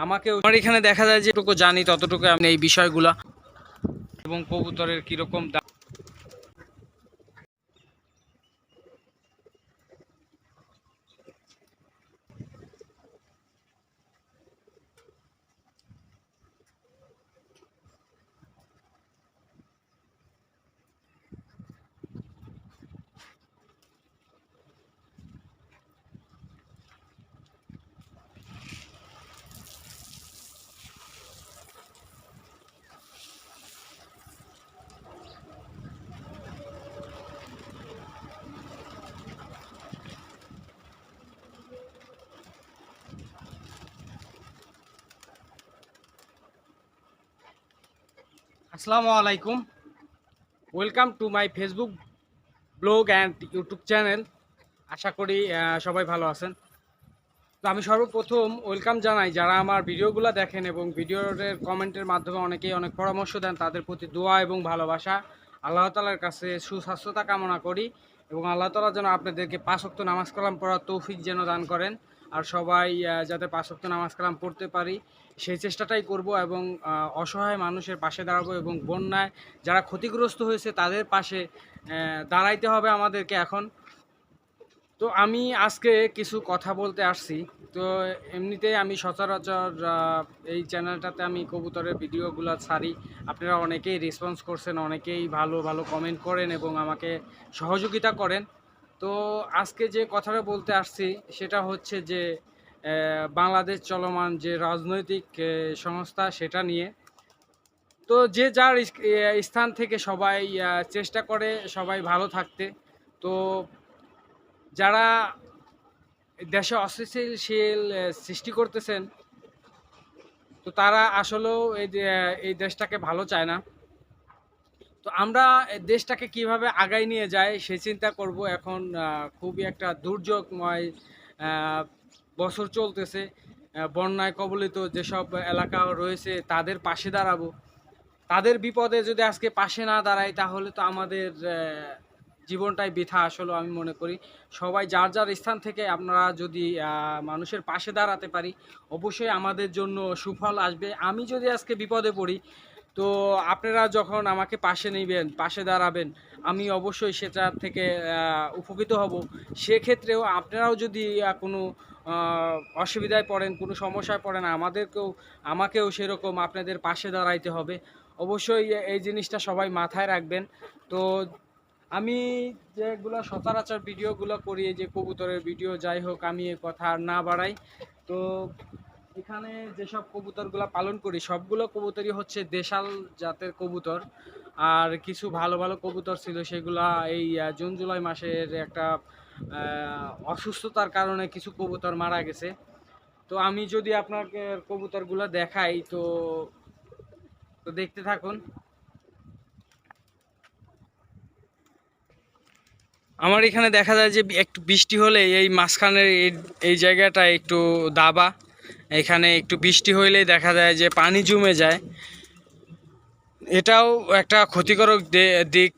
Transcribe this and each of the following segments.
আমাকেও আমার এখানে দেখা যায় যে যতটুকু জানি ততটুকু আমি এই বিষয়গুলো এবং কবুতরের কীরকম দাম। আসসালামু আলাইকুম, welcome to my Facebook blog and YouTube channel. আশা করি সবাই ভালো আছেন। তো আমি সর্বপ্রথম ওয়েলকাম জানাই যারা আমার ভিডিওগুলো দেখেন এবং ভিডিওর কমেন্টের মাধ্যমে অনেকেই অনেক পরামর্শ দেন, তাদের প্রতি দোয়া এবং ভালোবাসা। আল্লাহ তাআলার কাছে সুস্বাস্থ্যতা কামনা করি এবং আল্লাহ তাআলা যেন আপনাদেরকে 5 ওয়াক্ত নামাজ কালাম পড়ার তৌফিক যেন দান করেন। আর সবাই যাতে 5 ওয়াক্ত নামাজ কালাম পড়তে পারি সেই চেষ্টাটাই করব এবং অসহায় মানুষের পাশে দাঁড়াবো এবং বন্যায় যারা ক্ষতিগ্রস্ত হয়েছে তাদের পাশে দাঁড়াইতে হবে আমাদেরকে এখন। তো আমি আজকে কিছু কথা বলতে আসছি। তো এমনিতেই আমি সচরাচর এই চ্যানেলটাতে আমি কবুতরের ভিডিওগুলো ছাড়ি। আপনারা অনেকেই রেসপন্স করছেন, অনেকেই ভালো ভালো কমেন্ট করেন এবং আমাকে সহযোগিতা করেন। তো আজকে যে কথাটা বলতে আসছি সেটা হচ্ছে যে বাংলাদেশ চলমান যে রাজনৈতিক সংস্থা সেটা নিয়ে। তো যে যার স্থান থেকে সবাই চেষ্টা করে সবাই ভালো থাকতে। তো যারা দেশে অস্থিতিশীল সৃষ্টি করতেছেন তো তারা আসলেও এই দেশটাকে ভালো চায় না। তো আমরা দেশটাকে কিভাবে আগায় নিয়ে যাই সে চিন্তা করব। এখন খুবই একটা দুর্যোগময় বছর চলতেছে। বন্যায় কবলিত যেসব এলাকা রয়েছে তাদের পাশে দাঁড়াবো। তাদের বিপদে যদি আজকে পাশে না দাঁড়াই তাহলে তো আমাদের জীবনটাই বৃথা। আসলে আমি মনে করি সবাই যার যার স্থান থেকে আপনারা যদি মানুষের পাশে দাঁড়াতে পারি অবশ্যই আমাদের জন্য সুফল আসবে। আমি যদি আজকে বিপদে পড়ি তো আপনারা যখন আমাকে পাশে নেবেন, পাশে দাঁড়াবেন, আমি অবশ্যই সেটা থেকে উপকৃত হব। সেক্ষেত্রেও আপনারাও যদি কোনো অসুবিধায় পড়েন, কোনো সমস্যায় পড়েন, আমাকেও সেরকম আপনাদের পাশে দাঁড়াইতে হবে। অবশ্যই এই জিনিসটা সবাই মাথায় রাখবেন। তো আমি যেগুলো সচরাচর ভিডিওগুলো করি, যে কবুতরের ভিডিও, যাই হোক আমি এ কথা আর না বাড়াই। তো এখানে যেসব কবুতরগুলো পালন করি সবগুলো কবুতরই হচ্ছে দেশাল জাতের কবুতর। আর কিছু ভালো ভালো কবুতর ছিল সেগুলা এই জুন জুলাই মাসের একটা অসুস্থতার কারণে কিছু কবুতর মারা গেছে। তো আমি যদি আপনাকে কবুতরগুলো দেখাই তো তো দেখতে থাকুন। আমার এখানে দেখা যায় যে একটু বৃষ্টি হলে এই মাঝখানের এই জায়গাটা একটু দাবা, এখানে একটু বৃষ্টি হইলেই দেখা যায় যে পানি জমে যায়। এটাও একটা ক্ষতিকারক দিক।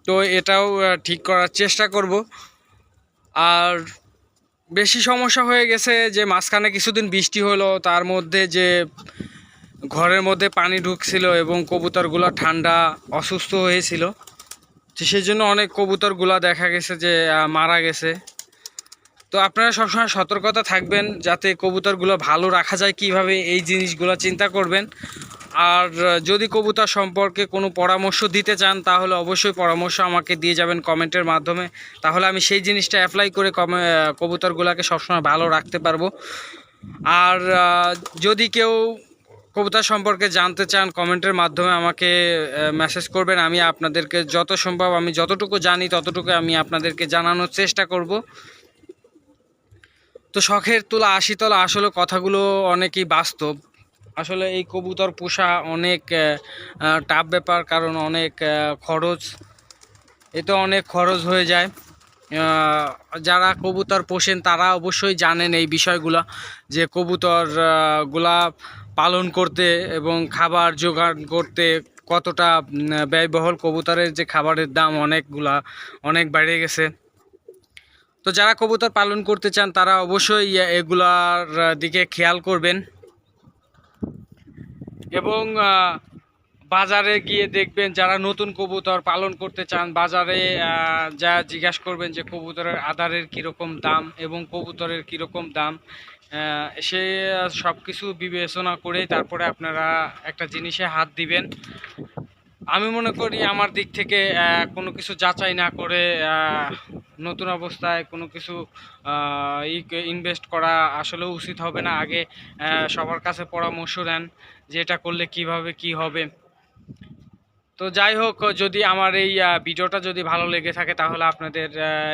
তো এটাও ঠিক করার চেষ্টা করব। আর বেশি সমস্যা হয়ে গেছে যে মাঝখানে কিছুদিন বৃষ্টি হলো, তার মধ্যে যে ঘরের মধ্যে পানি ঢুকছিল এবং কবুতরগুলো ঠান্ডা অসুস্থ হয়েছিল। তো সেই জন্য অনেক কবুতরগুলো দেখা গেছে যে মারা গেছে। তো আপনারা সবসময় সতর্কতা থাকবেন যাতে কবুতরগুলো ভালো রাখা যায়, কিভাবে এই জিনিসগুলো চিন্তা করবেন। আর যদি কবুতর সম্পর্কে কোনো পরামর্শ দিতে চান তাহলে অবশ্যই পরামর্শ আমাকে দিয়ে যাবেন কমেন্টের মাধ্যমে। তাহলে আমি সেই জিনিসটা অ্যাপ্লাই করে কবুতরগুলোকে সবসময় ভালো রাখতে পারবো। আর যদি কেউ কবুতর সম্পর্কে জানতে চান কমেন্টের মাধ্যমে আমাকে মেসেজ করবেন। আমি আপনাদেরকে যত সম্ভব আমি যতটুকু জানি ততটুকু আমি আপনাদেরকে জানানোর চেষ্টা করব। তো শখের তোলা আশি তলা, আসলে কথাগুলো অনেকই বাস্তব। আসলে এই কবুতর পোষা অনেক টাফ ব্যাপার, কারণ অনেক খরচ, এতে অনেক খরচ হয়ে যায়। যারা কবুতর পোষেন তারা অবশ্যই জানেন এই বিষয়গুলো, যে কবুতর গুলা পালন করতে এবং খাবার জোগাড় করতে কতটা ব্যয়বহুল। কবুতরের যে খাবারের দাম অনেক বেড়ে গেছে। তো যারা কবুতর পালন করতে চান তারা অবশ্যই এগুলার দিকে খেয়াল করবেন এবং বাজারে গিয়ে দেখবেন যারা নতুন কবুতর পালন করতে চান বাজারে যা জিজ্ঞাসা করবেন যে কবুতরের আদারের কীরকম দাম এবং কবুতরের কীরকম দাম সে সব কিছু বিবেচনা করে তারপরে আপনারা একটা জিনিসে হাত দিবেন। আমি মনে করি আমার দিক থেকে কোনো কিছু যাচাই না করে নতুন অবস্থায় কোনো কিছু ইনভেস্ট করা আসলে উচিত হবে না। আগে সবার কাছে পরামর্শ নেন যে এটা করলে কিভাবে কি হবে। তো যাই হোক, যদি আমার এই ভিডিওটা যদি ভালো লেগে থাকে তাহলে আপনাদের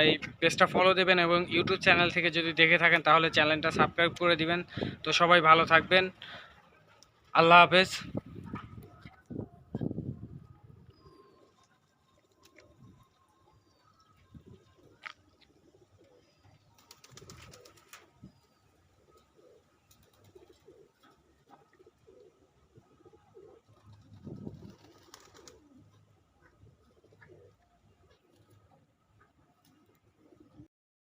এই পেজটা ফলো দেবেন এবং ইউটিউব চ্যানেল থেকে যদি দেখে থাকেন তাহলে চ্যানেলটা সাবস্ক্রাইব করে দিবেন। তো সবাই ভালো থাকবেন, আল্লাহ হাফেজ।